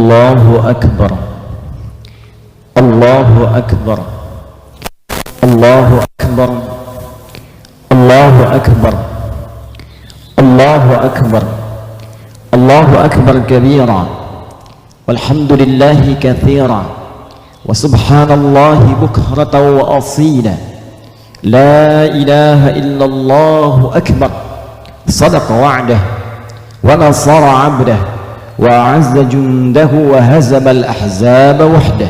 Allahu Akbar, Allahu Akbar, Allahu Akbar, Allahu Akbar, Allahu Akbar, Allahu Akbar kabira, walhamdulillahi kathira, wa subhanallahi bukratan wa asila, la ilaha illallah akbar, sadaqa wa'dah, wa nasara 'abdah, wa a'azza jundahu, wa hazama al-ahzaba wahdah.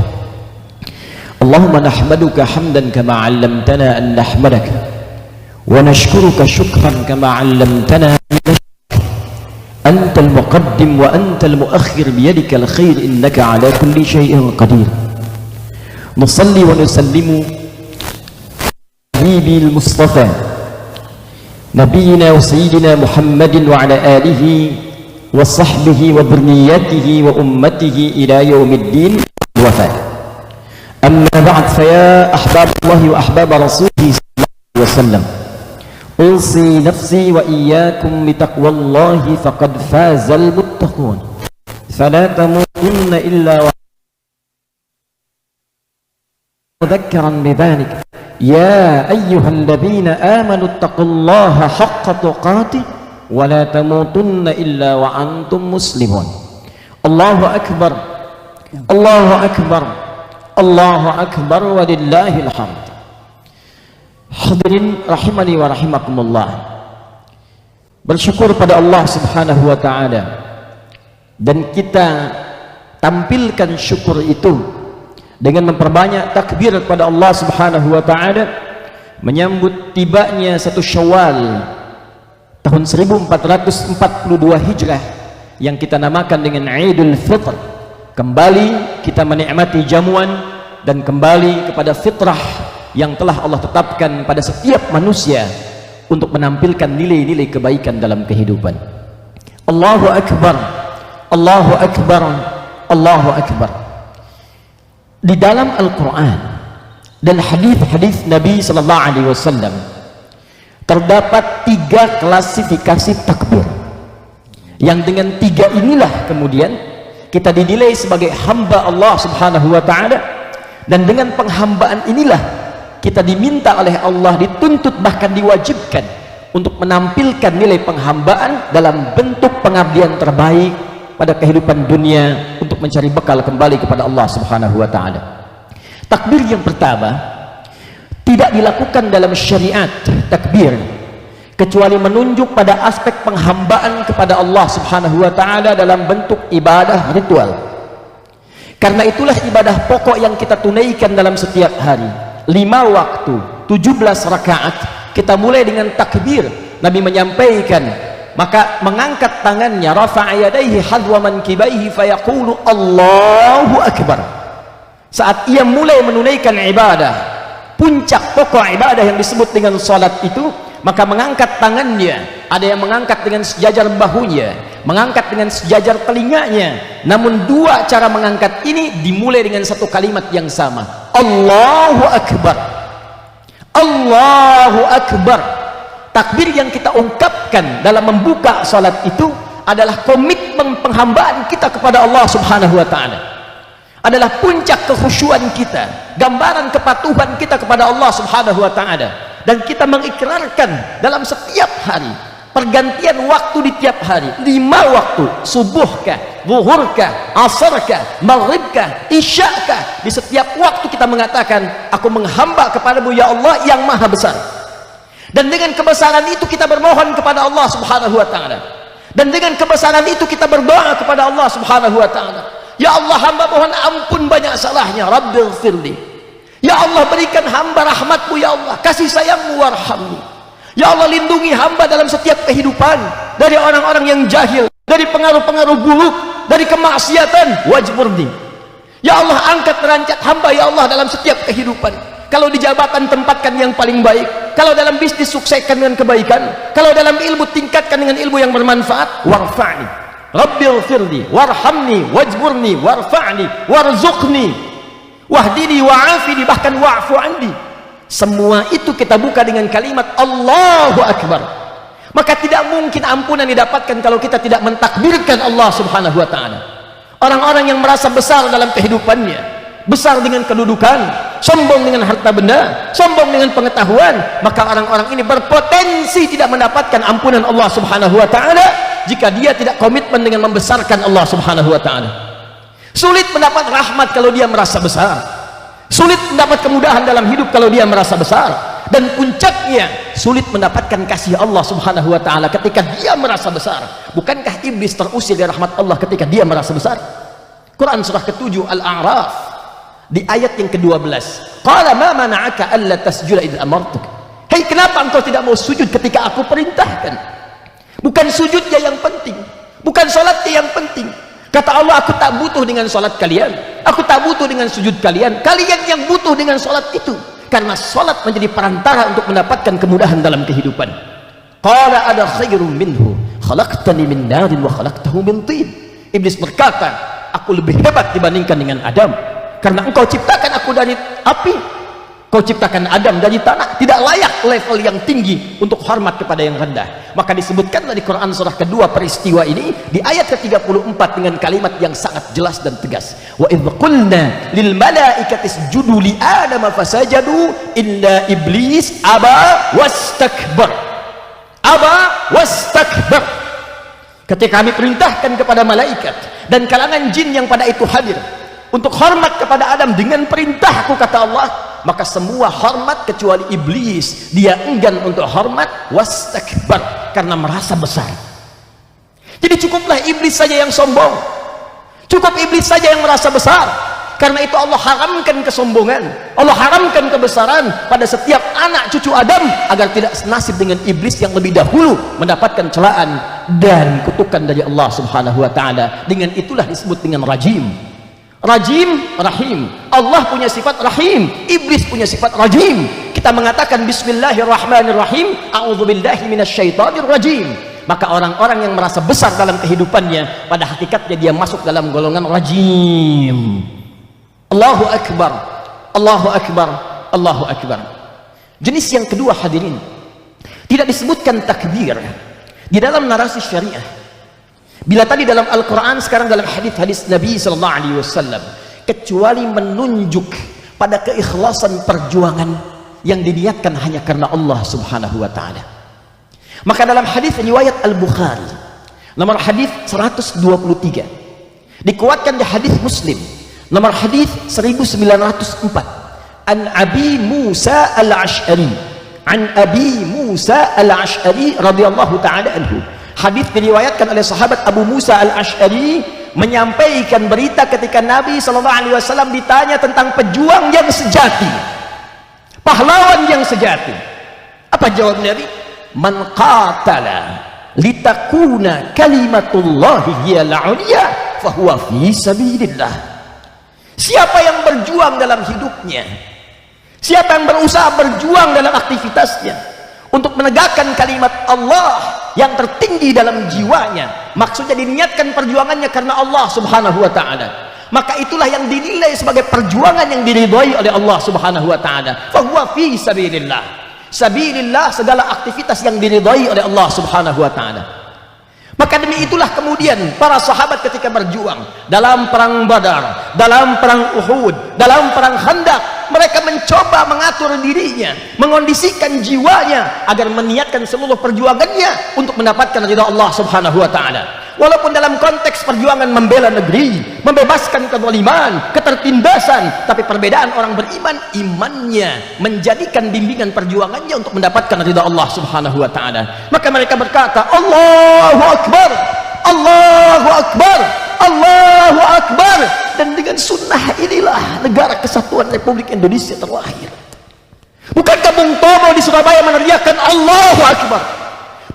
Allahumma nahmaduka hamdan kama 'allamtana an nahmadaka, wa nashkuruka shukran kama 'allamtana an nashkuraka. Antal muqaddim wa antal muakhir biyadika al-khair innaka 'ala kulli shay'in qadir. Nusalli wa nusallimu habibil mustafa nabiyina wa sayyidina Muhammadin wa 'ala alihi wa sahbihi wa dhurriyyatihi wa ummatihi ila yaumiddin wafat. Amma ba'd, fa ya ahbaballahi wa ahbab rasulihi sallallahu alaihi wasallam, usi nafsi wa iyyakum bitaqwallahi faqad fazal muttaqun. Fala tamutunna illa wa mudhakkaran bidzalik ya ayyuhalladzina amanu taqullaha haqqa tuqatih wa la tamutunna illa wa antum muslimun. Allahu akbar, Allahu akbar, Allahu akbar, walillahil hamd. Hadirin rahimani wa rahimakumullah, bersyukur pada Allah subhanahu wa ta'ala, dan kita tampilkan syukur itu dengan memperbanyak takbir kepada Allah subhanahu wa ta'ala, menyambut tibanya 1 Syawal tahun 1442 Hijrah yang kita namakan dengan Idul Fitr. Kembali kita menikmati jamuan dan kembali kepada fitrah yang telah Allah tetapkan pada setiap manusia untuk menampilkan nilai-nilai kebaikan dalam kehidupan. Allahu Akbar, Allahu Akbar, Allahu Akbar. Di dalam Al-Quran dan hadis-hadis Nabi sallallahu alaihi wasallam terdapat 3 klasifikasi takbir, yang dengan 3 inilah kemudian kita dinilai sebagai hamba Allah subhanahu wa ta'ala, dan dengan penghambaan inilah kita diminta oleh Allah, dituntut bahkan diwajibkan untuk menampilkan nilai penghambaan dalam bentuk pengabdian terbaik pada kehidupan dunia untuk mencari bekal kembali kepada Allah subhanahu wa ta'ala. Takbir yang pertama tidak dilakukan dalam syariat takbir kecuali menunjuk pada aspek penghambaan kepada Allah subhanahu wa ta'ala dalam bentuk ibadah ritual. Karena itulah ibadah pokok yang kita tunaikan dalam setiap hari, 5 waktu, 17 rakaat, kita mulai dengan takbir. Nabi menyampaikan, maka mengangkat tangannya, rafa'a yadayhi hadwa mankibaihi fayaqulu Allahu Akbar. Saat ia mulai menunaikan ibadah, puncak pokok ibadah yang disebut dengan salat itu, maka mengangkat tangannya, ada yang mengangkat dengan sejajar bahunya, mengangkat dengan sejajar telinganya. Namun 2 cara mengangkat ini dimulai dengan 1 kalimat yang sama, Allahu Akbar, Allahu Akbar. Takbir yang kita ungkapkan dalam membuka salat itu adalah komitmen penghambaan kita kepada Allah subhanahu wa ta'ala, adalah puncak kekhusyuan kita, gambaran kepatuhan kita kepada Allah subhanahu wa ta'ala. Dan kita mengikrarkan dalam setiap hari, pergantian waktu di tiap hari, 5 waktu, subuhkah, zuhurkah, asarkah, maghribkah, isyakah, di setiap waktu kita mengatakan, aku menghamba kepadamu ya Allah yang maha besar. Dan dengan kebesaran itu kita bermohon kepada Allah subhanahu wa ta'ala, dan dengan kebesaran itu kita berdoa kepada Allah subhanahu wa ta'ala. Ya Allah, hamba mohon ampun banyak salahnya, Rabbighfirli. Ya Allah, berikan hamba rahmatmu ya Allah, kasih sayangmu, warhamni. Ya Allah, lindungi hamba dalam setiap kehidupan dari orang-orang yang jahil, dari pengaruh-pengaruh buruk, dari kemaksiatan, wajburni. Ya Allah, angkat derajat hamba ya Allah dalam setiap kehidupan. Kalau di jabatan tempatkan yang paling baik, kalau dalam bisnis sukseskan dengan kebaikan, kalau dalam ilmu tingkatkan dengan ilmu yang bermanfaat. Warfa'ni, Rabbighfirli, warhamni, wajburni, warfa'ni, warzuqni, wahdini, wa'afini, bahkan wa'fu anni. Semua itu kita buka dengan kalimat Allahu Akbar. Maka tidak mungkin ampunan didapatkan kalau kita tidak mentakbirkan Allah subhanahu wa ta'ala. Orang-orang yang merasa besar dalam kehidupannya, besar dengan kedudukan, sombong dengan harta benda, sombong dengan pengetahuan, maka orang-orang ini berpotensi tidak mendapatkan ampunan Allah Subhanahu wa taala jika dia tidak komitmen dengan membesarkan Allah Subhanahu wa taala. Sulit mendapat rahmat kalau dia merasa besar, sulit mendapat kemudahan dalam hidup kalau dia merasa besar, dan puncaknya sulit mendapatkan kasih Allah Subhanahu wa taala ketika dia merasa besar. Bukankah iblis terusir dari rahmat Allah ketika dia merasa besar? Quran surah ke-7 Al-A'raf di ayat yang ke-12, qala ma mana'aka alla tasjuda idh amartuk. Hei, kenapa engkau tidak mau sujud ketika aku perintahkan? Bukan sujudnya yang penting, bukan salatnya yang penting. Kata Allah, aku tak butuh dengan salat kalian, aku tak butuh dengan sujud kalian, kalian yang butuh dengan salat itu, karena salat menjadi perantara untuk mendapatkan kemudahan dalam kehidupan. Qala ada khairum minhu khalaqtani min narin wa khalaqtahu min tin. Iblis berkata, aku lebih hebat dibandingkan dengan Adam, karena engkau ciptakan aku dari api, kau ciptakan Adam dari tanah. Tidak layak level yang tinggi untuk hormat kepada yang rendah. Maka disebutkan di Quran surah kedua peristiwa ini di ayat ke-34 dengan kalimat yang sangat jelas dan tegas. Wa idh qulna lil malaikati isjudu li adama fasajadu illa iblis aba wastakbar. Aba wastakbar. Ketika kami perintahkan kepada malaikat dan kalangan jin yang pada itu hadir untuk hormat kepada Adam dengan perintahku, kata Allah, maka semua hormat kecuali iblis, dia enggan untuk hormat, wastakbar, karena merasa besar. Jadi cukuplah iblis saja yang sombong, cukup iblis saja yang merasa besar. Karena itu Allah haramkan kesombongan, Allah haramkan kebesaran pada setiap anak cucu Adam, agar tidak senasib dengan iblis yang lebih dahulu mendapatkan celaan dan kutukan dari Allah Subhanahu wa taala. Dengan itulah disebut dengan rajim. Rajim, rahim. Allah punya sifat rahim, iblis punya sifat rajim. Kita mengatakan bismillahirrahmanirrahim, a'udzubillahi minasyaitonir rajim. Maka orang-orang yang merasa besar dalam kehidupannya, pada hakikatnya dia masuk dalam golongan rajim. Allahu akbar, Allahu akbar, Allahu akbar. Jenis yang kedua hadirin, tidak disebutkan takbir di dalam narasi syariah. Bila tadi dalam Al-Quran, sekarang dalam hadis-hadis Nabi sallallahu alaihi wasallam, kecuali menunjuk pada keikhlasan perjuangan yang diniatkan hanya karena Allah Subhanahu wa taala. Maka dalam hadis riwayat Al-Bukhari nomor hadis 123, dikuatkan di hadis Muslim nomor hadis 1904, an Abi Musa Al-Ash'ari, an Abi Musa Al-Ash'ari radhiyallahu taala anhu. Hadis diriwayatkan oleh sahabat Abu Musa Al-Ash'ari, menyampaikan berita ketika Nabi SAW ditanya tentang pejuang yang sejati, pahlawan yang sejati. Apa jawab Nabi? Man qatala litakuna kalimatullahi hiyal ulya fahuwa fi sabilillah. Siapa yang berjuang dalam hidupnya, siapa yang berusaha berjuang dalam aktivitasnya untuk menegakkan kalimat Allah yang tertinggi dalam jiwanya, maksudnya diniatkan perjuangannya karena Allah Subhanahu wa taala, maka itulah yang dinilai sebagai perjuangan yang diridhai oleh Allah Subhanahu wa taala. Fa huwa fi sabilillah. Sabilillah, segala aktivitas yang diridhai oleh Allah Subhanahu wa taala. Maka demi itulah kemudian para sahabat ketika berjuang dalam perang Badar, dalam perang Uhud, dalam perang Khandaq, mereka mencoba mengatur dirinya, mengondisikan jiwanya agar meniatkan seluruh perjuangannya untuk mendapatkan ridha Allah Subhanahu wa taala. Walaupun dalam konteks perjuangan membela negeri, membebaskan kezaliman, ketertindasan, tapi perbedaan orang beriman, imannya menjadikan bimbingan perjuangannya untuk mendapatkan ridha Allah Subhanahu wa taala. Maka mereka berkata, Allahu Akbar, Allahu Akbar, Allahu Akbar. Dan dengan sunnah inilah negara kesatuan Republik Indonesia terlahir. Bukankah Bung Tomo di Surabaya meneriakkan Allahu Akbar?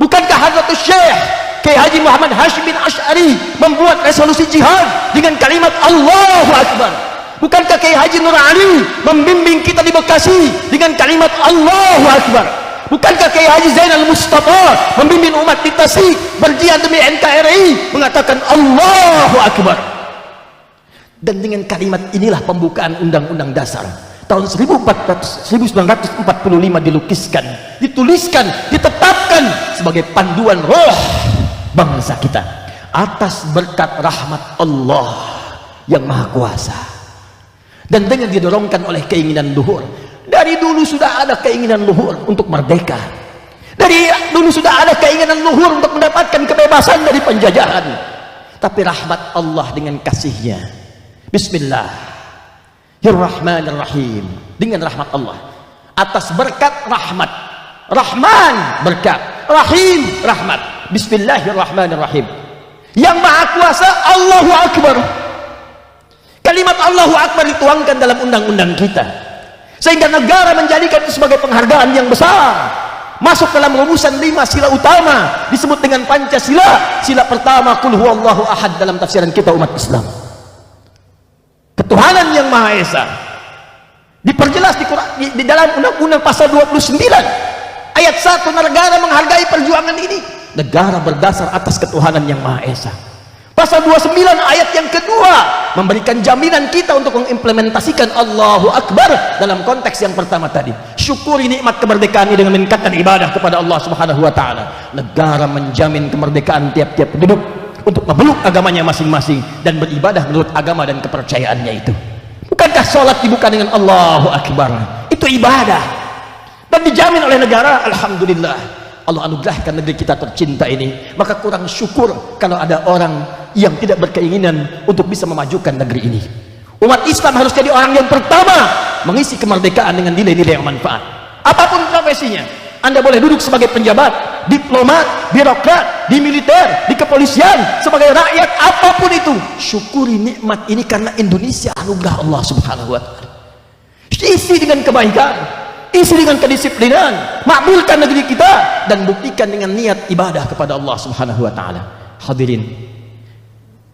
Bukankah Hadratus Syekh Kiai Haji Muhammad Hashim bin Asy'ari membuat resolusi jihad dengan kalimat Allahu Akbar? Bukankah Kiai Haji Nur Ali membimbing kita di Bekasi dengan kalimat Allahu Akbar? Bukankah Kiai Haji Zainal Mustafa membimbing umat di Tasik berjihad demi NKRI mengatakan Allahu Akbar? Dan dengan kalimat inilah pembukaan Undang-Undang Dasar tahun 1945 dilukiskan, dituliskan, ditetapkan sebagai panduan roh bangsa kita. atas berkat rahmat Allah yang Maha Kuasa, dan dengan didorongkan oleh keinginan luhur. Dari dulu sudah ada keinginan luhur untuk merdeka, dari dulu sudah ada keinginan luhur untuk mendapatkan kebebasan dari penjajahan. Tapi rahmat Allah dengan kasihnya, Bismillahirrahmanirrahim, dengan rahmat Allah, atas berkat rahmat, Rahman berkat, Rahim rahmat, Bismillahirrahmanirrahim, yang Maha Kuasa, Allahu Akbar. Kalimat Allahu Akbar dituangkan dalam undang-undang kita, sehingga negara menjadikan itu sebagai penghargaan yang besar. Masuk dalam rumusan 5 sila utama, disebut dengan Pancasila. Sila pertama, Qul huwallahu ahad, dalam tafsiran kita umat Islam, ketuhanan yang Maha Esa. Diperjelas di Quran, di dalam Undang-Undang pasal 29 ayat 1, negara menghargai perjuangan ini. Negara berdasar atas ketuhanan yang Maha Esa. Pasal 29 ayat yang kedua memberikan jaminan kita untuk mengimplementasikan Allahu Akbar dalam konteks yang pertama tadi. Syukuri nikmat kemerdekaan ini dengan meningkatkan ibadah kepada Allah Subhanahu wa taala. Negara menjamin kemerdekaan tiap-tiap penduduk untuk memeluk agamanya masing-masing dan beribadah menurut agama dan kepercayaannya itu. Bukankah sholat dibuka dengan Allahu Akbar? Itu ibadah dan dijamin oleh negara. Alhamdulillah, Allah anugerahkan negeri kita tercinta ini. Maka kurang syukur kalau ada orang yang tidak berkeinginan untuk bisa memajukan negeri ini. Umat Islam harus jadi orang yang pertama mengisi kemerdekaan dengan nilai-nilai yang manfaat. Apapun profesinya, Anda boleh duduk sebagai penjabat, diplomat, birokrat, di militer, di kepolisian, sebagai rakyat, apapun itu. Syukuri nikmat ini karena Indonesia anugerah Allah Subhanahu wa taala. Isi dengan kebaikan, isi dengan kedisiplinan, makmurkan negeri kita, dan buktikan dengan niat ibadah kepada Allah Subhanahu wa taala. Hadirin,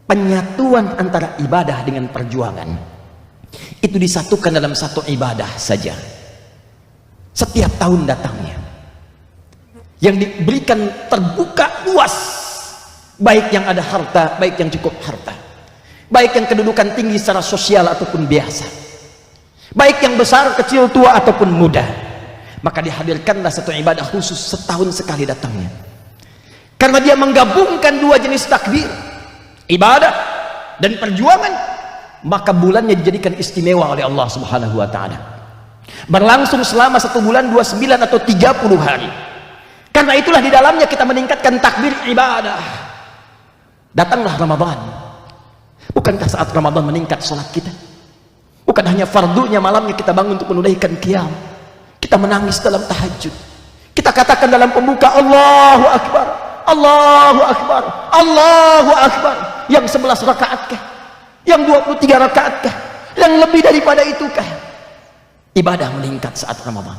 penyatuan antara ibadah dengan perjuangan itu disatukan dalam satu ibadah saja. Setiap tahun datangnya, yang diberikan terbuka luas, baik yang ada harta, baik yang cukup harta, baik yang kedudukan tinggi secara sosial ataupun biasa, baik yang besar, kecil, tua ataupun muda. Maka dihadirkanlah satu ibadah khusus setahun sekali datangnya, karena dia menggabungkan dua jenis takbir, ibadah dan perjuangan. Maka bulannya dijadikan istimewa oleh Allah Subhanahu wa taala, berlangsung selama 1 bulan 29 atau 30 hari. Karena itulah di dalamnya kita meningkatkan takbir ibadah. Datanglah Ramadan. Bukankah saat Ramadan meningkat salat kita? Bukan hanya fardunya malamnya kita bangun untuk menunaikan qiyam, kita menangis dalam tahajud, kita katakan dalam pembuka Allahu Akbar, Allahu Akbar, Allahu Akbar. Yang 11 rakaatkah? Yang 23 rakaatkah? Yang lebih daripada itukah? Ibadah meningkat saat Ramadan.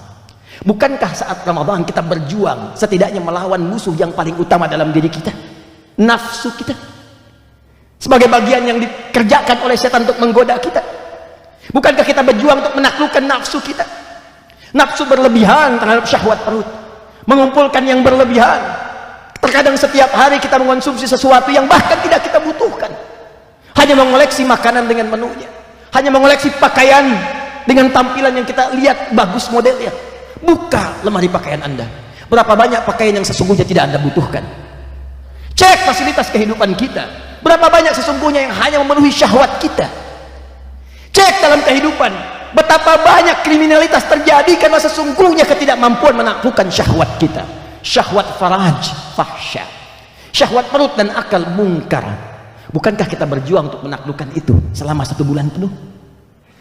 Bukankah saat Ramadan kita berjuang setidaknya melawan musuh yang paling utama dalam diri kita, nafsu kita, sebagai bagian yang dikerjakan oleh setan untuk menggoda kita? Bukankah kita berjuang untuk menaklukkan nafsu kita? Nafsu berlebihan terhadap syahwat perut, mengumpulkan yang berlebihan. Terkadang setiap hari kita mengonsumsi sesuatu yang bahkan tidak kita butuhkan. Hanya mengoleksi makanan dengan menunya, hanya mengoleksi pakaian dengan tampilan yang kita lihat bagus modelnya. Buka lemari pakaian Anda, berapa banyak pakaian yang sesungguhnya tidak Anda butuhkan. Cek fasilitas kehidupan kita, berapa banyak sesungguhnya yang hanya memenuhi syahwat kita. Cek dalam kehidupan, betapa banyak kriminalitas terjadi karena sesungguhnya ketidakmampuan menaklukkan syahwat kita. Syahwat faraj, fahsya, syahwat perut dan akal mungkar. Bukankah kita berjuang untuk menaklukkan itu selama 1 bulan penuh?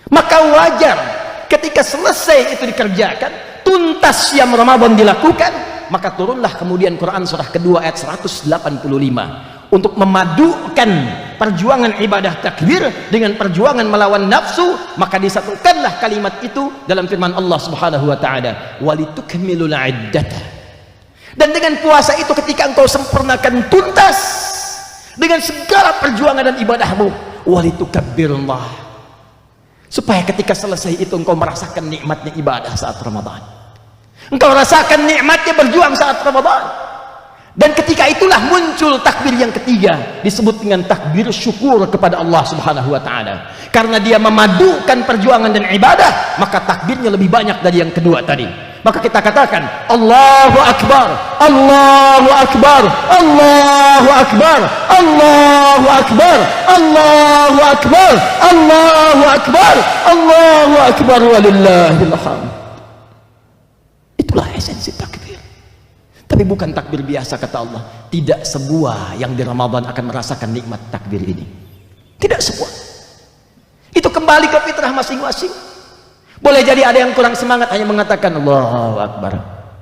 Maka wajar ketika selesai itu dikerjakan, tuntas siam Ramadan dilakukan, maka turunlah kemudian Quran surah kedua ayat 185 untuk memadukan perjuangan ibadah takbir dengan perjuangan melawan nafsu. Maka disatukanlah kalimat itu dalam firman Allah Subhanahu wa taala, walitukmilul iddata. Dan dengan puasa itu ketika engkau sempurnakan tuntas dengan segala perjuangan dan ibadahmu, walitukabbirullah, supaya ketika selesai itu engkau merasakan nikmatnya ibadah saat Ramadan, engkau rasakan nikmatnya berjuang saat Ramadan. Dan ketika itulah muncul takbir yang ketiga, disebut dengan takbir syukur kepada Allah Subhanahu wa taala. Karena dia memadukan perjuangan dan ibadah, maka takbirnya lebih banyak dari yang kedua tadi. maka kita katakan Allahu Akbar, Allahu Akbar, Allahu Akbar, Allahu Akbar, Allahu Akbar, Allahu Akbar, Allahu Akbar, walillahil hamd. Itulah esensi takbir. Tapi bukan takbir biasa, kata Allah. Tidak semua yang di Ramadan akan merasakan nikmat takbir ini. Tidak semua. Itu kembali ke fitrah masing-masing. Boleh jadi ada yang kurang semangat hanya mengatakan Allahu Akbar,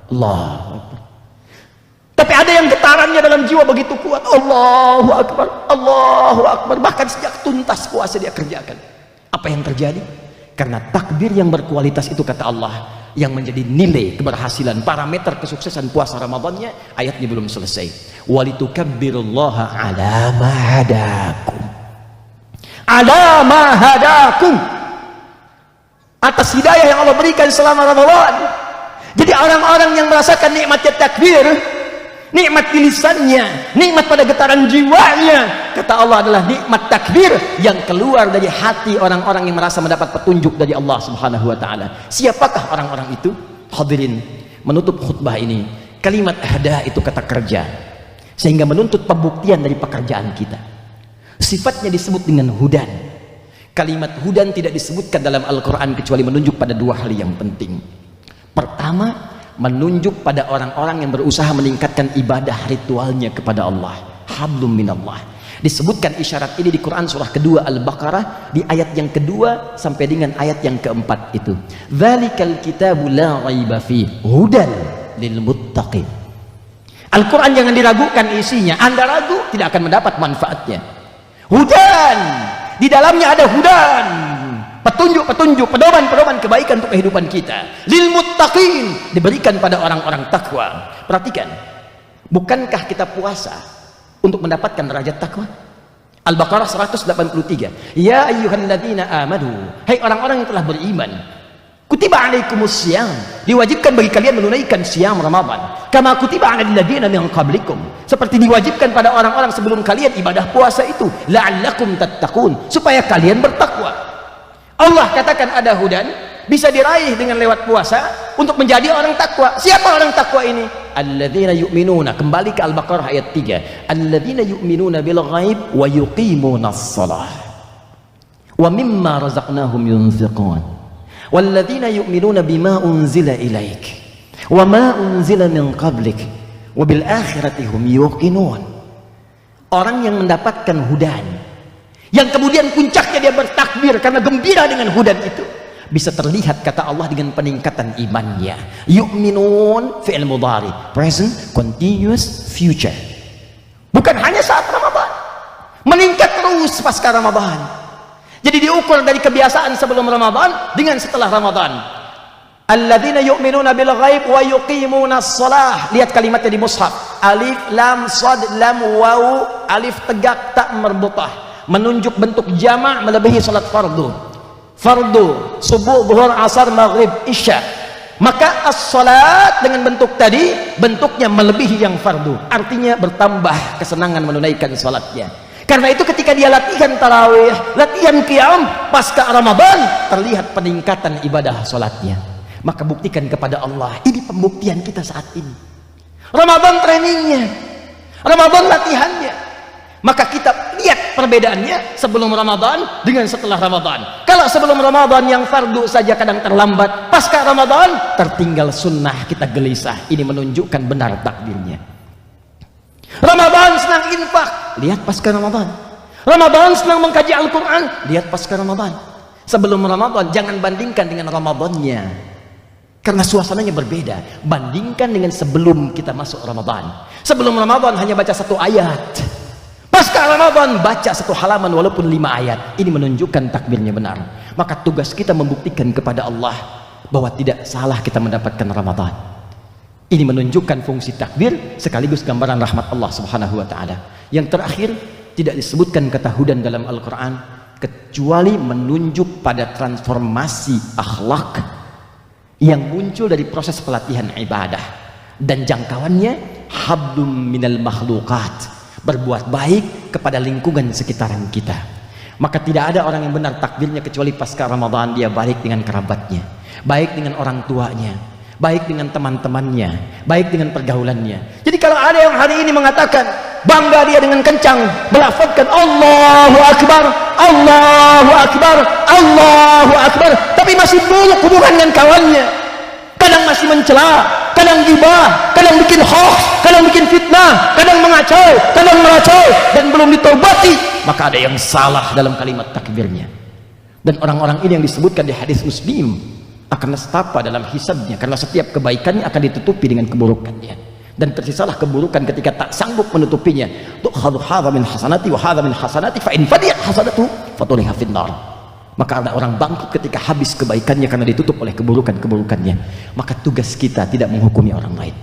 Allahu Akbar. Tapi ada yang getarannya dalam jiwa begitu kuat, Allahu Akbar, Allahu Akbar. Bahkan sejak tuntas puasa dia kerjakan. Apa yang terjadi? Karena takbir yang berkualitas itu, kata Allah, yang menjadi nilai keberhasilan, parameter kesuksesan puasa Ramadannya. Ayatnya belum selesai. Walitukabbirullaha ala ma hadakum, ala ma hadakum, atas hidayah yang Allah berikan selama Ramadan. Jadi orang-orang yang merasakan nikmatnya takbir, nikmat di lisannya, nikmat pada getaran jiwanya, kata Allah, adalah nikmat takbir yang keluar dari hati orang-orang yang merasa mendapat petunjuk dari Allah Subhanahu wa taala. Siapakah orang-orang itu? Hadirin, menutup khutbah ini, kalimat hada itu kata kerja, sehingga menuntut pembuktian dari pekerjaan kita. Sifatnya disebut dengan hudan. Kalimat hudan tidak disebutkan dalam Al-Quran kecuali menunjuk pada dua hal yang penting. Pertama, menunjuk pada orang-orang yang berusaha meningkatkan ibadah ritualnya kepada Allah. Hablum minallah. Disebutkan isyarat ini di Quran surah kedua Al-Baqarah, di ayat yang kedua sampai dengan ayat yang keempat itu. Dzalikal kitabu la raiba fihi hudan lil muttaqin. Al-Quran jangan diragukan isinya. Anda ragu, tidak akan mendapat manfaatnya. Hudan, di dalamnya ada hudan, petunjuk-petunjuk, pedoman-pedoman kebaikan untuk kehidupan kita. Lil muttaqin, diberikan pada orang-orang takwa. Perhatikan, bukankah kita puasa untuk mendapatkan derajat takwa? Al-Baqarah 183. Ya ayyuhalladzina amanu, hai orang-orang yang telah beriman, kutiba alaikumus syiyam, diwajibkan bagi kalian menunaikan syiyam Ramadan, kama kutiba alal ladzina min qablikum, seperti diwajibkan pada orang-orang sebelum kalian ibadah puasa itu, la'allakum tattaqun, supaya kalian bertakwa. Allah katakan ada hudan, bisa diraih dengan lewat puasa untuk menjadi orang takwa. Siapa orang takwa ini? Alladzina yu'minuna, kembali ke Al-Baqarah ayat 3. Alladzina yu'minuna bil ghaib wa yuqimunas shalah wa mimma razaqnahum yunfiqun. Walladzina yu'minuna bima unzila ilaik wa ma unzila min qablik wa bil akhirati hum yuqinun. Orang yang mendapatkan hudan, yang kemudian puncaknya dia bertakbir karena gembira dengan hudan itu, bisa terlihat, kata Allah, dengan peningkatan imannya. Yu'minun fi'il mudhari, present continuous future. Bukan hanya saat Ramadan, meningkat terus pasca Ramadan. Jadi diukur dari kebiasaan sebelum Ramadan dengan setelah Ramadan. Alladzina yu'minuna bil ghaib wa yuqimunas shalah. Lihat kalimatnya di mushaf. Alif lam shad lam waw, alif tegak tak merbutah, menunjuk bentuk jamak melebihi salat fardu. Fardu subuh, zuhur, asar, maghrib, isya. Maka as-salat dengan bentuk tadi, bentuknya melebihi yang fardu, artinya bertambah kesenangan menunaikan salatnya. Karena itu ketika dia latihan tarawih, latihan qiyam pasca Ramadan, terlihat peningkatan ibadah salatnya. Maka buktikan kepada Allah, ini pembuktian kita saat ini. Ramadan trainingnya, Ramadan latihannya. Maka kita lihat perbedaannya sebelum Ramadan dengan setelah Ramadan. Kalau sebelum Ramadan yang fardu saja kadang terlambat, pasca Ramadan tertinggal sunnah, kita gelisah. Ini menunjukkan benar takdirnya. Ramadan senang infak, lihat pasca Ramadan. Ramadan senang mengkaji Al-Quran, lihat pasca Ramadan. Sebelum Ramadan jangan bandingkan dengan Ramadannya, karena suasananya berbeda. Bandingkan dengan sebelum kita masuk Ramadan. Sebelum Ramadan hanya baca satu ayat, pasca Ramadan baca satu halaman walaupun 5 ayat. Ini menunjukkan takbirnya benar. Maka tugas kita membuktikan kepada Allah bahwa tidak salah kita mendapatkan Ramadan. Ini menunjukkan fungsi takbir sekaligus gambaran rahmat Allah Subhanahu wa taala. Yang terakhir, tidak disebutkan kata hudan dalam Al-Qur'an kecuali menunjuk pada transformasi akhlak yang muncul dari proses pelatihan ibadah, dan jangkauannya hablum minal makhluqat, berbuat baik kepada lingkungan sekitaran kita. Maka tidak ada orang yang benar takbirnya kecuali pasca Ramadan dia baik dengan kerabatnya, baik dengan orang tuanya, baik dengan teman-temannya, baik dengan pergaulannya. Jadi kalau ada yang hari ini mengatakan bangga dia dengan kencang melafazkan Allahu Akbar, Allahu Akbar, Allahu Akbar, tapi masih buruk hubungan dengan kawannya, kadang masih mencela, kadang gibah, kadang bikin hoax, kadang bikin fitnah, kadang mengacau, kadang meracau, dan belum ditaubati, maka ada yang salah dalam kalimat takbirnya. Dan orang-orang ini yang disebutkan di hadis Muslim akan nestapa dalam hisabnya, karena setiap kebaikannya akan ditutupi dengan keburukannya, dan tersisalah keburukan ketika tak sanggup menutupinya. Tu'khadhu hadha min hasanati wa hadha min hasanati fa in fadiyat hasanatu fatuliha finnar. Maka ada orang bangkrut ketika habis kebaikannya karena ditutup oleh keburukan-keburukannya. Maka tugas kita tidak menghukumi orang lain,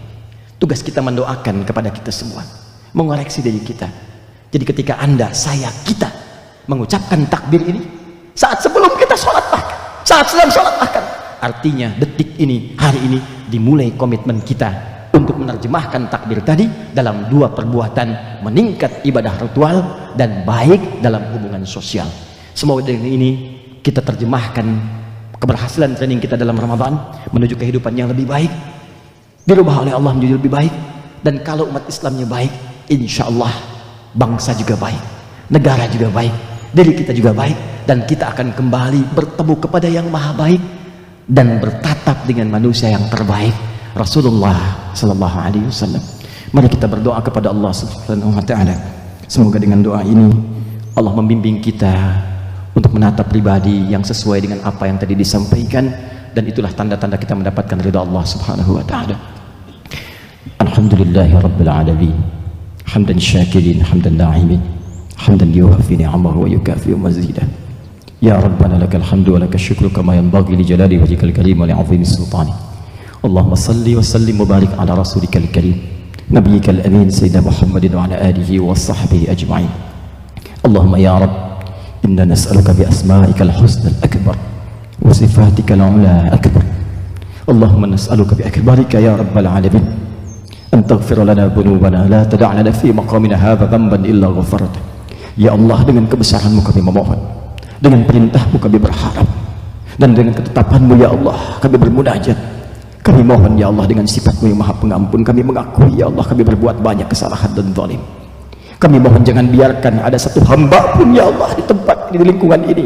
tugas kita mendoakan kepada kita semua, mengoreksi diri kita. Jadi ketika Anda, saya, kita mengucapkan takbir ini saat sebelum kita sholat, bahkan saat sedang sholat, bahkan artinya detik ini, hari ini dimulai komitmen kita untuk menerjemahkan takbir tadi dalam dua perbuatan: meningkat ibadah ritual dan baik dalam hubungan sosial. Semoga dengan ini kita terjemahkan keberhasilan training kita dalam Ramadan menuju kehidupan yang lebih baik, dirubah oleh Allah menjadi lebih baik. Dan kalau umat Islamnya baik, insya Allah bangsa juga baik, negara juga baik, diri kita juga baik, dan kita akan kembali bertemu kepada yang maha baik dan bertatap dengan manusia yang terbaik, Rasulullah sallallahu alaihi wasallam. Mari kita berdoa kepada Allah Subhanahu wa taala. Semoga dengan doa ini Allah membimbing kita untuk menata pribadi yang sesuai dengan apa yang tadi disampaikan, dan itulah tanda-tanda kita mendapatkan ridha Allah Subhanahu wa taala. Alhamdulillahi rabbil alamin, hamdan syakirin, hamdan na'imin, hamdan yuwafi ni'amahu wa yukafi'u mazidah. Ya Rabbana lakal hamdu wa lakal syukru kama yanbaghi li jalali wajhikal karim wa li 'azimi sultani. Allahumma salli wa sallim wa barik ala rasulikal karim nabiyyikal amin sayyidina Muhammadin wa ala alihi wa sahbihi ajma'in. Allahumma ya Rabb, inna nas'aluka bi asma'ikal husnal akbar wa sifatikal ula akbar. Allahumma nas'aluka bi akbarika ya rabbal alamin an taghfir lana dhunubana la tada' lana fi maqamina hadha dhanban illa ghafarta. Ya Allah, dengan kebesaranmu kami memohon, dengan perintahmu kami berharap, dan dengan ketetapanmu ya Allah kami bermunajat. Kami mohon ya Allah, dengan sifatmu yang maha pengampun, kami mengakui ya Allah kami berbuat banyak kesalahan dan zalim. Kami mohon jangan biarkan ada satu hamba pun ya Allah di tempat ini, di lingkungan ini,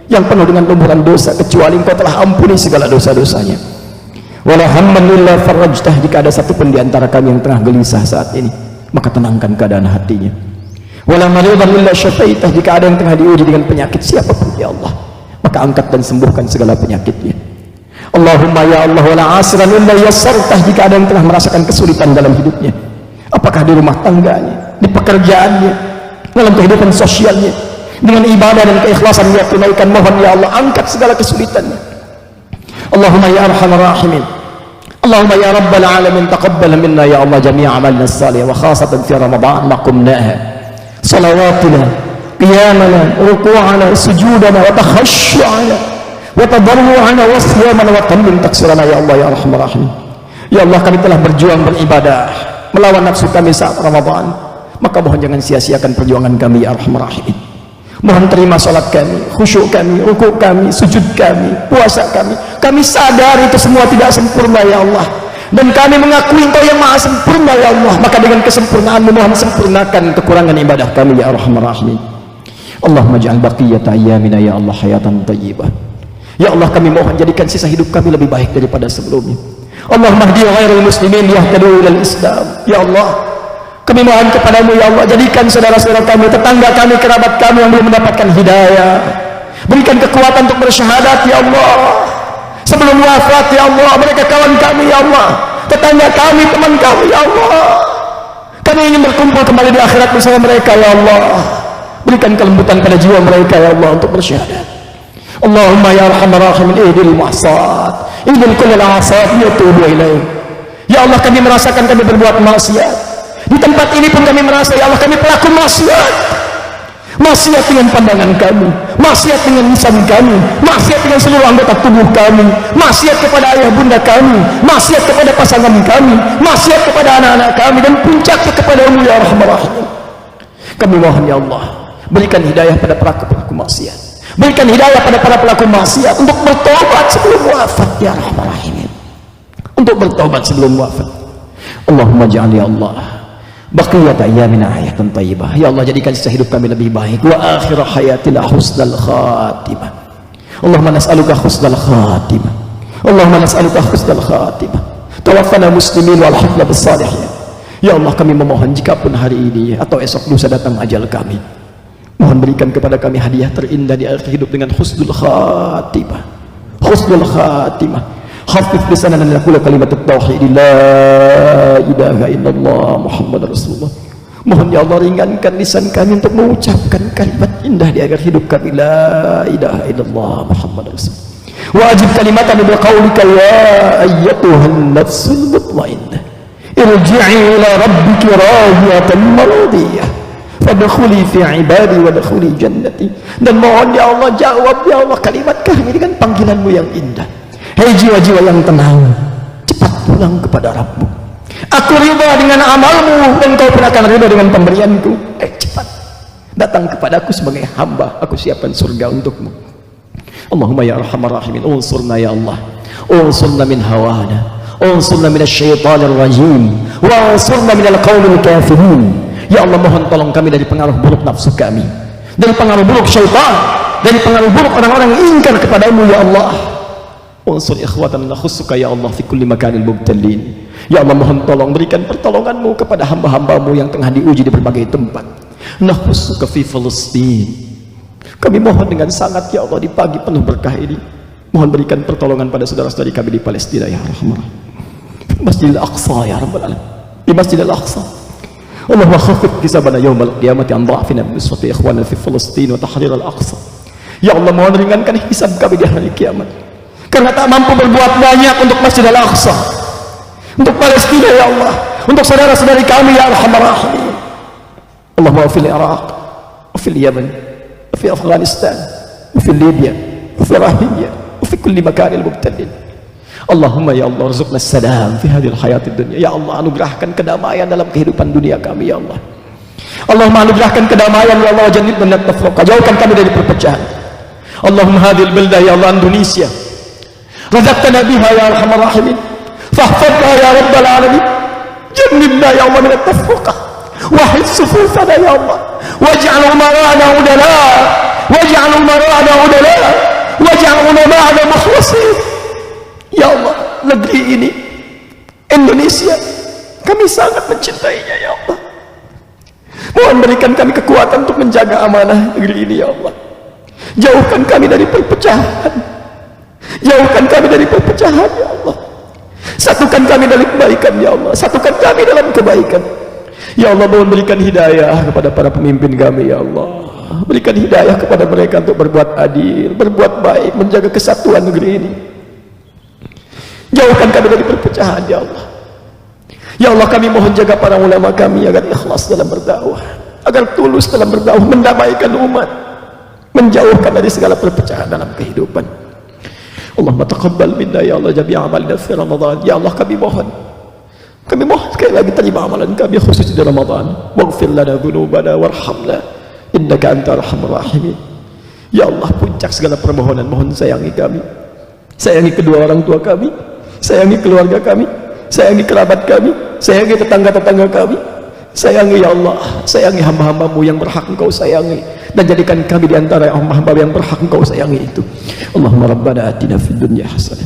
yang penuh dengan lumpuran dosa, kecuali Engkau telah ampuni segala dosa-dosanya. Wala hamman illa farajtah, jika ada satu pun di antara kami yang tengah gelisah saat ini, maka tenangkan keadaan hatinya. Wala maridan illa syafaitah, jika ada yang tengah diuji dengan penyakit siapapun ya Allah, maka angkat dan sembuhkan segala penyakitnya. Allahumma ya Allah wala asiran illa yassartah, jika ada yang tengah merasakan kesulitan dalam hidupnya, apakah di rumah tangganya, di pekerjaannya, dalam kehidupan sosialnya, dengan ibadah dan keikhlasan dia tunaikan, mohon ya Allah angkat segala kesulitannya. Allahumma ya arhamar rahimin, Allahumma ya rabbal alamin, taqabbal minna ya Allah jami'a amalna salih, wa khasatan fi Ramadan ma qumnaha salawatuna qiyamana ruku'ana sujudana wa takhashshu'ana wa tadarru'ana wa siyamana wa tammim taksirana ya Allah ya arhamar rahimin. Ya Allah, kami telah berjuang beribadah melawan nafsu kami saat Ramadan, maka mohon jangan sia-siakan perjuangan kami ya arhamar rahimin. Mohon terima salat kami, khusyuk kami, rukuk kami, sujud kami, puasa kami. Kami sadar itu semua tidak sempurna ya Allah, dan kami mengakui Engkau yang maha sempurna ya Allah, maka dengan kesempurnaan-Mu mohon sempurnakan kekurangan ibadah kami ya arhamar rahimin. Allahumma ja'al baqiyata ayyamina ya Allah hayatan thayyibah. Ya Allah, kami mohon jadikan sisa hidup kami lebih baik daripada sebelumnya. Allahumma hdi ghairil muslimin yahtadu ilal Islam. Ya Allah, kami mohon kepadamu ya Allah, jadikan saudara-saudara kami, tetangga kami, kerabat kami yang belum mendapatkan hidayah, berikan kekuatan untuk bersyahadat ya Allah sebelum wafat ya Allah. Mereka kawan kami ya Allah, tetangga kami, teman kami ya Allah, kami ingin berkumpul kembali di akhirat bersama mereka ya Allah. Berikan kelembutan pada jiwa mereka ya Allah untuk bersyahadat. Allahumma ya arhamar rahimin, ihdil muhsat, ihdil kullal asat yatubu ilaih. Ya Allah, kami merasakan kami berbuat maksiat. Di tempat ini pun kami merasa ya Allah kami pelaku maksiat. Maksiat dengan pandangan kami, maksiat dengan lisan kami, maksiat dengan seluruh anggota tubuh kami, maksiat kepada ayah bunda kami, maksiat kepada pasangan kami, maksiat kepada anak-anak kami, dan puncaknya kepada-Mu ya arhamar rahimin. Kami mohon ya Allah, berikan hidayah pada pelaku-pelaku maksiat, berikan hidayah pada para pelaku maksiat untuk bertobat sebelum wafat ya arhamar rahimin, untuk bertaubat sebelum wafat. Allahumma ja'al ya Allah baqiyat ayyamina hayatan thayyibah. Ya Allah, jadikan sisa hidup kami lebih baik, wa akhir hayatina husnal khatimah. Allahumma nas'aluka husnal khatimah. Allahumma nas'aluka husnal khatimah. Tawaffana muslimin wal hifdz bis salihin. Ya Allah, kami memohon jikapun hari ini atau esok lusa datang ajal kami, mohon berikan kepada kami hadiah terindah di akhir hidup dengan husnul khatimah. Husnul khatimah. Khafif lisanana naqula kalimat tauhid la ilaha illallah Muhammad Rasulullah. Mohon ya Allah ringankan lisan kami untuk mengucapkan kalimat indah di akhir hidup kami, la ilaha illallah Muhammad Rasulullah. Wajib kalimatan bil qaulika ya ayyatuhan nafsul mutmainnah irji'i ila rabbiki radiyatan maradiyah fadkhuli fi ibadi wa dkhuli jannati. Dan mohon ya Allah, jawab ya Allah kalimat kami dengan panggilanmu yang indah. Hei jiwa-jiwa yang tenang, cepat pulang kepada Rabbmu. Aku ridha dengan amalmu dan kau pun akan ridha dengan pemberianku. Cepat datang kepadaku sebagai hamba, aku siapkan surga untukmu. Allahumma ya arhamar rahimin, unsurna ya Allah, unsurna min hawana, unsurna min asyaitanir rajim, wa unsurna min alqawmil kafirin. Ya Allah, mohon tolong kami dari pengaruh buruk nafsu kami, dari pengaruh buruk syaitan, dari pengaruh buruk orang-orang yang ingkar kepadamu ya Allah. Unsur ikhwatan nakhusuka ya Allah fi kulli makanil mubtalin. Ya Allah, mohon tolong berikan pertolonganmu kepada hamba-hambamu yang tengah diuji di berbagai tempat. Nakhusuka fi Palestin. Kami mohon dengan sangat ya Allah di pagi penuh berkah ini, mohon berikan pertolongan pada saudara-saudari kami di Palestina ya Rahman. Masjidil Aqsa ya Rabbal Alamin. Di Masjidil Aqsa. Allahumma khaffif hisabana yaumal qiyamati an dha'fina bi nisbati ikhwana fi Palestin wa tahrir al-Aqsa. Ya Allah, mohon ringankan hisab kami di hari kiamat, karena tak mampu berbuat banyak untuk Masjid Al-Aqsa, untuk Palestina ya Allah, untuk saudara-saudari kami ya Arhamar Rahimin. Allahumma fil Iraq, fil Yaman, fi Afghanistan, fi Libya, fi Rahimiyah, fi kulli makanil mubtalin. Allahumma ya Allah rizqna salam fi hadhihi al-hayat ad-dunya. Ya Allah, anugerahkan kedamaian dalam kehidupan dunia kami ya Allah. Allahumma anugerahkan kedamaian ya Allah, jannibna min at-tafriqah, jauhkan kami dari perpecahan. Allahumma hadhihi al-baldah ya Allah, Indonesia razaqtana biha ya arhamar rahimin, fahfadha ya rabbal alamin, jannibna ya Allah min at-tafriqah, wahid sufufana ya Allah, waj'al umarana udala, waj'al umarana udala, waj'al umarana mukhlasin. Ya Allah, negeri ini Indonesia kami sangat mencintainya ya Allah. Mohon berikan kami kekuatan untuk menjaga amanah negeri ini ya Allah. Jauhkan kami dari perpecahan, jauhkan kami dari perpecahan ya Allah. Satukan kami dalam kebaikan ya Allah, satukan kami dalam kebaikan ya Allah. Mohon berikan hidayah kepada para pemimpin kami ya Allah, berikan hidayah kepada mereka untuk berbuat adil, berbuat baik, menjaga kesatuan negeri ini. Jauhkan kami dari perpecahan ya Allah. Ya Allah, kami mohon jaga para ulama kami agar ikhlas dalam berdakwah, agar tulus dalam berdakwah, mendamaikan umat, menjauhkan dari segala perpecahan dalam kehidupan. Allahumma taqabbal minna ya Allah jami'a amalna fi Ramadan. Ya Allah, kami mohon sekali lagi terima amalan kami khusus di Ramadan. Waghfir lana dzunubana warhamna innaka anta arhamur rahimin. Ya Allah, puncak segala permohonan, mohon sayangi kami, sayangi kedua orang tua kami, sayangi keluarga kami, sayangi kerabat kami, sayangi tetangga-tetangga kami, sayangi ya Allah, sayangi hamba-hambamu yang berhak engkau sayangi, dan jadikan kami di antara hamba-hamba yang berhak engkau sayangi itu. Allahumma rabbana atina fid dunya hasanah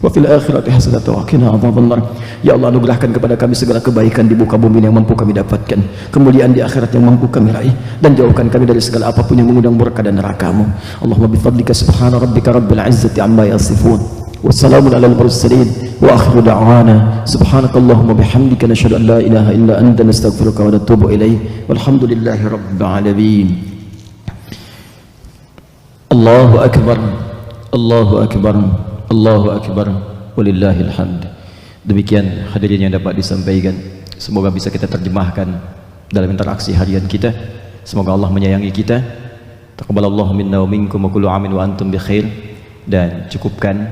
wa fil akhirati hasanah wa qina adzabannar. Ya Allah, anugerahkan kepada kami segala kebaikan di muka bumi yang mampu kami dapatkan, kemuliaan di akhirat yang mampu kami raih, dan jauhkan kami dari segala apapun yang mengundang murka dan neraka-Mu. Allahumma bifadlika subhana rabbika rabbil izzati amma yasifun, wassalamun alal mursalin, wa akhiru da'wana subhanakallahumma bihamdika nashhadu an la ilaha illa anta nastaghfiruka wa natubu ilaik, walhamdulillahi rabbil alamin. Allahu akbar, Allahu akbar, Allahu akbar, walillahil hamd. Demikian hadirin yang dapat disampaikan, semoga bisa kita terjemahkan dalam interaksi harian kita. Semoga Allah menyayangi kita. Taqabbalallahu minna wa minkum wa kullu amin wa antum bi khair. Dan cukupkan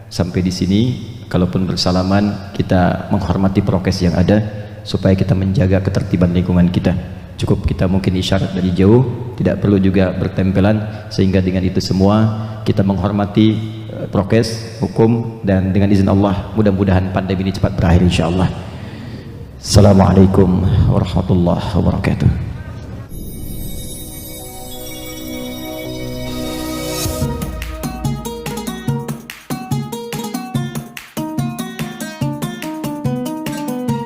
sampai di sini. Kalaupun bersalaman, kita menghormati prokes yang ada supaya kita menjaga ketertiban lingkungan kita. Cukup kita mungkin isyarat dari jauh, tidak perlu juga bertempelan, sehingga dengan itu semua kita menghormati prokes, hukum, dan dengan izin Allah mudah-mudahan pandemi ini cepat berakhir insyaallah. Assalamualaikum warahmatullahi wabarakatuh.